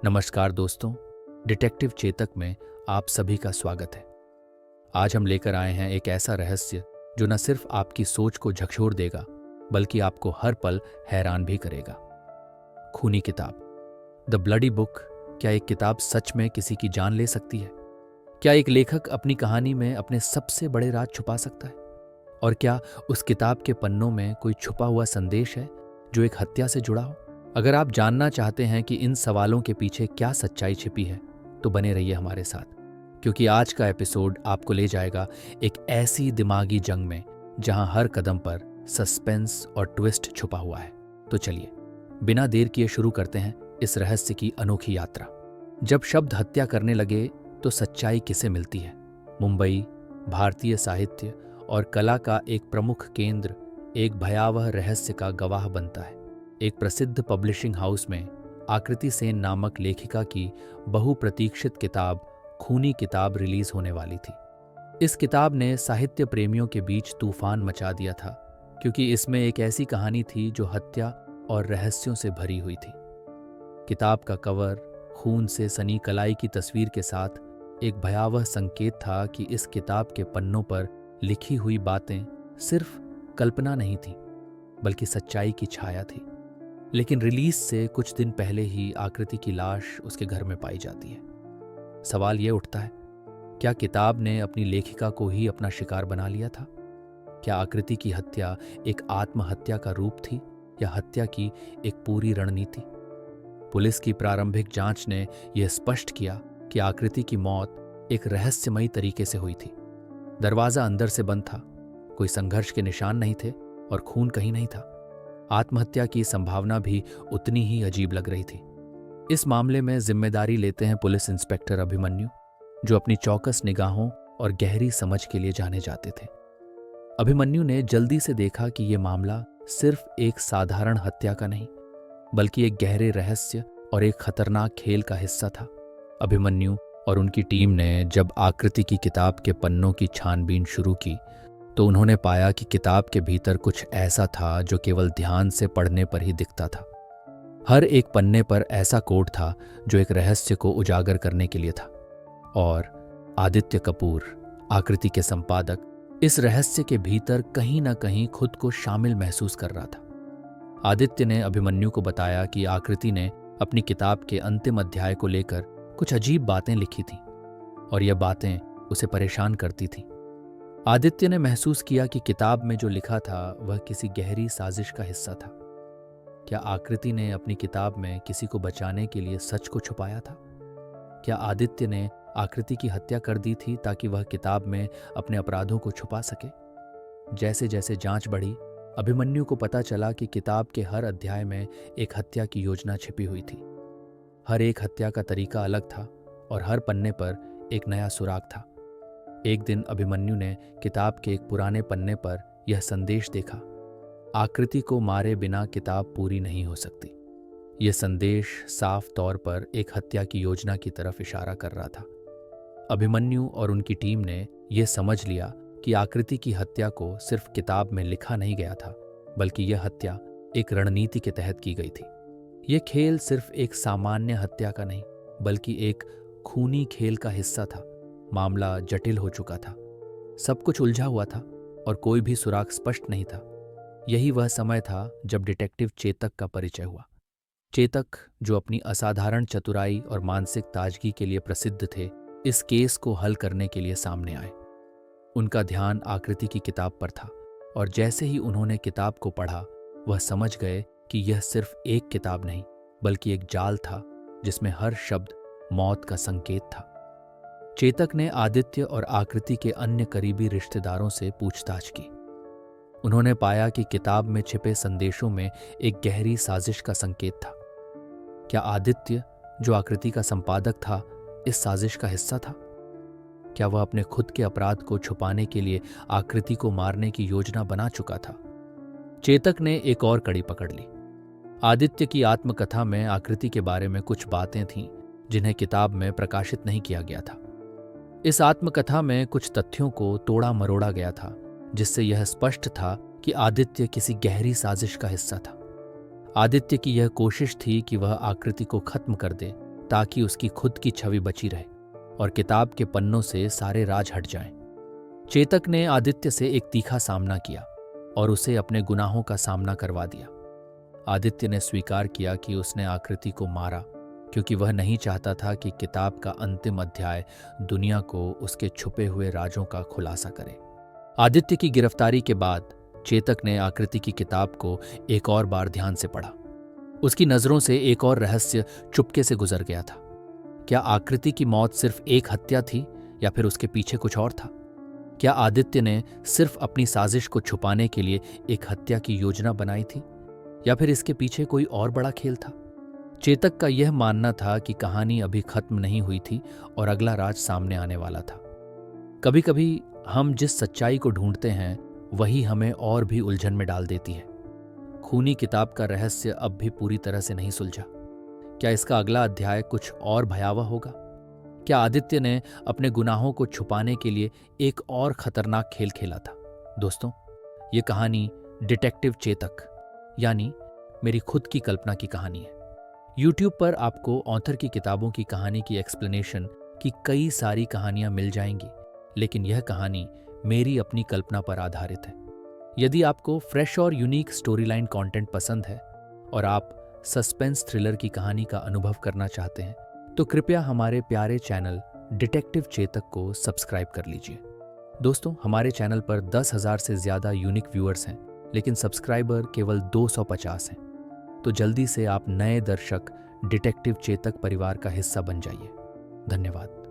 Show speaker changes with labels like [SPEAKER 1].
[SPEAKER 1] नमस्कार दोस्तों, डिटेक्टिव चेतक में आप सभी का स्वागत है। आज हम लेकर आए हैं एक ऐसा रहस्य जो न सिर्फ आपकी सोच को झकझोर देगा बल्कि आपको हर पल हैरान भी करेगा। खूनी किताब, द ब्लडी बुक। क्या एक किताब सच में किसी की जान ले सकती है? क्या एक लेखक अपनी कहानी में अपने सबसे बड़े राज छुपा सकता है? और क्या उस किताब के पन्नों में कोई छुपा हुआ संदेश है जो एक हत्या से जुड़ा हो? अगर आप जानना चाहते हैं कि इन सवालों के पीछे क्या सच्चाई छिपी है तो बने रहिए हमारे साथ, क्योंकि आज का एपिसोड आपको ले जाएगा एक ऐसी दिमागी जंग में जहां हर कदम पर सस्पेंस और ट्विस्ट छुपा हुआ है। तो चलिए बिना देर किए शुरू करते हैं इस रहस्य की अनोखी यात्रा। जब शब्द हत्या करने लगे तो सच्चाई किसे मिलती है? मुंबई, भारतीय साहित्य और कला का एक प्रमुख केंद्र एक भयावह रहस्य का गवाह बनता है। एक प्रसिद्ध पब्लिशिंग हाउस में आकृति सेन नामक लेखिका की बहुप्रतीक्षित किताब खूनी किताब रिलीज होने वाली थी। इस किताब ने साहित्य प्रेमियों के बीच तूफान मचा दिया था, क्योंकि इसमें एक ऐसी कहानी थी जो हत्या और रहस्यों से भरी हुई थी। किताब का कवर खून से सनी कलाई की तस्वीर के साथ एक भयावह संकेत था कि इस किताब के पन्नों पर लिखी हुई बातें सिर्फ कल्पना नहीं थी बल्कि सच्चाई की छाया थी। लेकिन रिलीज से कुछ दिन पहले ही आकृति की लाश उसके घर में पाई जाती है। सवाल यह उठता है, क्या किताब ने अपनी लेखिका को ही अपना शिकार बना लिया था? क्या आकृति की हत्या एक आत्महत्या का रूप थी या हत्या की एक पूरी रणनीति? पुलिस की प्रारंभिक जांच ने यह स्पष्ट किया कि आकृति की मौत एक रहस्यमयी तरीके से हुई थी। दरवाजा अंदर से बंद था, कोई संघर्ष के निशान नहीं थे और खून कहीं नहीं था। आत्महत्या की संभावना भी उतनी ही अजीब लग रही थी। इस मामले में जिम्मेदारी लेते हैं पुलिस इंस्पेक्टर अभिमन्यु, जो अपनी चौकस निगाहों और गहरी समझ के लिए जाने जाते थे। अभिमन्यु ने जल्दी से देखा कि यह मामला सिर्फ एक साधारण हत्या का नहीं बल्कि एक गहरे रहस्य और एक खतरनाक खेल का हिस्सा था। अभिमन्यु और उनकी टीम ने जब आकृति की किताब के पन्नों की छानबीन शुरू की तो उन्होंने पाया कि किताब के भीतर कुछ ऐसा था जो केवल ध्यान से पढ़ने पर ही दिखता था। हर एक पन्ने पर ऐसा कोड था जो एक रहस्य को उजागर करने के लिए था। और आदित्य कपूर, आकृति के संपादक, इस रहस्य के भीतर कहीं ना कहीं खुद को शामिल महसूस कर रहा था। आदित्य ने अभिमन्यु को बताया कि आकृति ने अपनी किताब के अंतिम अध्याय को लेकर कुछ अजीब बातें लिखी थीं और यह बातें उसे परेशान करती थीं। आदित्य ने महसूस किया कि किताब में जो लिखा था वह किसी गहरी साजिश का हिस्सा था। क्या आकृति ने अपनी किताब में किसी को बचाने के लिए सच को छुपाया था? क्या आदित्य ने आकृति की हत्या कर दी थी ताकि वह किताब में अपने अपराधों को छुपा सके? जैसे जैसे जांच बढ़ी, अभिमन्यु को पता चला कि किताब के हर अध्याय में एक हत्या की योजना छिपी हुई थी। हर एक हत्या का तरीका अलग था और हर पन्ने पर एक नया सुराग था। एक दिन अभिमन्यु ने किताब के एक पुराने पन्ने पर यह संदेश देखा, आकृति को मारे बिना किताब पूरी नहीं हो सकती। यह संदेश साफ तौर पर एक हत्या की योजना की तरफ इशारा कर रहा था। अभिमन्यु और उनकी टीम ने यह समझ लिया कि आकृति की हत्या को सिर्फ किताब में लिखा नहीं गया था बल्कि यह हत्या एक रणनीति के तहत की गई थी। यह खेल सिर्फ एक सामान्य हत्या का नहीं बल्कि एक खूनी खेल का हिस्सा था। मामला जटिल हो चुका था, सब कुछ उलझा हुआ था और कोई भी सुराग स्पष्ट नहीं था। यही वह समय था जब डिटेक्टिव चेतक का परिचय हुआ। चेतक, जो अपनी असाधारण चतुराई और मानसिक ताजगी के लिए प्रसिद्ध थे, इस केस को हल करने के लिए सामने आए। उनका ध्यान आकृति की किताब पर था और जैसे ही उन्होंने किताब को पढ़ा वह समझ गए कि यह सिर्फ एक किताब नहीं बल्कि एक जाल था जिसमें हर शब्द मौत का संकेत था। चेतक ने आदित्य और आकृति के अन्य करीबी रिश्तेदारों से पूछताछ की। उन्होंने पाया कि किताब में छिपे संदेशों में एक गहरी साजिश का संकेत था। क्या आदित्य, जो आकृति का संपादक था, इस साजिश का हिस्सा था? क्या वह अपने खुद के अपराध को छुपाने के लिए आकृति को मारने की योजना बना चुका था? चेतक ने एक और कड़ी पकड़ ली। आदित्य की आत्मकथा में आकृति के बारे में कुछ बातें थीं जिन्हें किताब में प्रकाशित नहीं किया गया था। इस आत्मकथा में कुछ तथ्यों को तोड़ा मरोड़ा गया था जिससे यह स्पष्ट था कि आदित्य किसी गहरी साजिश का हिस्सा था। आदित्य की यह कोशिश थी कि वह आकृति को खत्म कर दे ताकि उसकी खुद की छवि बची रहे और किताब के पन्नों से सारे राज हट जाएं। चेतक ने आदित्य से एक तीखा सामना किया और उसे अपने गुनाहों का सामना करवा दिया। आदित्य ने स्वीकार किया कि उसने आकृति को मारा क्योंकि वह नहीं चाहता था कि किताब का अंतिम अध्याय दुनिया को उसके छुपे हुए राजों का खुलासा करे। आदित्य की गिरफ्तारी के बाद चेतक ने आकृति की किताब को एक और बार ध्यान से पढ़ा। उसकी नजरों से एक और रहस्य चुपके से गुजर गया था। क्या आकृति की मौत सिर्फ एक हत्या थी या फिर उसके पीछे कुछ और था? क्या आदित्य ने सिर्फ अपनी साजिश को छुपाने के लिए एक हत्या की योजना बनाई थी या फिर इसके पीछे कोई और बड़ा खेल था? चेतक का यह मानना था कि कहानी अभी खत्म नहीं हुई थी और अगला राज सामने आने वाला था। कभी कभी हम जिस सच्चाई को ढूंढते हैं वही हमें और भी उलझन में डाल देती है। खूनी किताब का रहस्य अब भी पूरी तरह से नहीं सुलझा। क्या इसका अगला अध्याय कुछ और भयावह होगा? क्या आदित्य ने अपने गुनाहों को छुपाने के लिए एक और खतरनाक खेल खेला था? दोस्तों, ये कहानी डिटेक्टिव चेतक यानी मेरी खुद की कल्पना की कहानी है। YouTube पर आपको ऑथर की किताबों की कहानी की एक्सप्लेनेशन की कई सारी कहानियां मिल जाएंगी, लेकिन यह कहानी मेरी अपनी कल्पना पर आधारित है। यदि आपको फ्रेश और यूनिक स्टोरी लाइन कॉन्टेंट पसंद है और आप सस्पेंस थ्रिलर की कहानी का अनुभव करना चाहते हैं तो कृपया हमारे प्यारे चैनल डिटेक्टिव चेतक को सब्सक्राइब कर लीजिए। दोस्तों, हमारे चैनल पर 10,000 से ज्यादा यूनिक व्यूअर्स हैं, लेकिन सब्सक्राइबर केवल 250 हैं। तो जल्दी से आप नए दर्शक डिटेक्टिव चेतक परिवार का हिस्सा बन जाइए। धन्यवाद।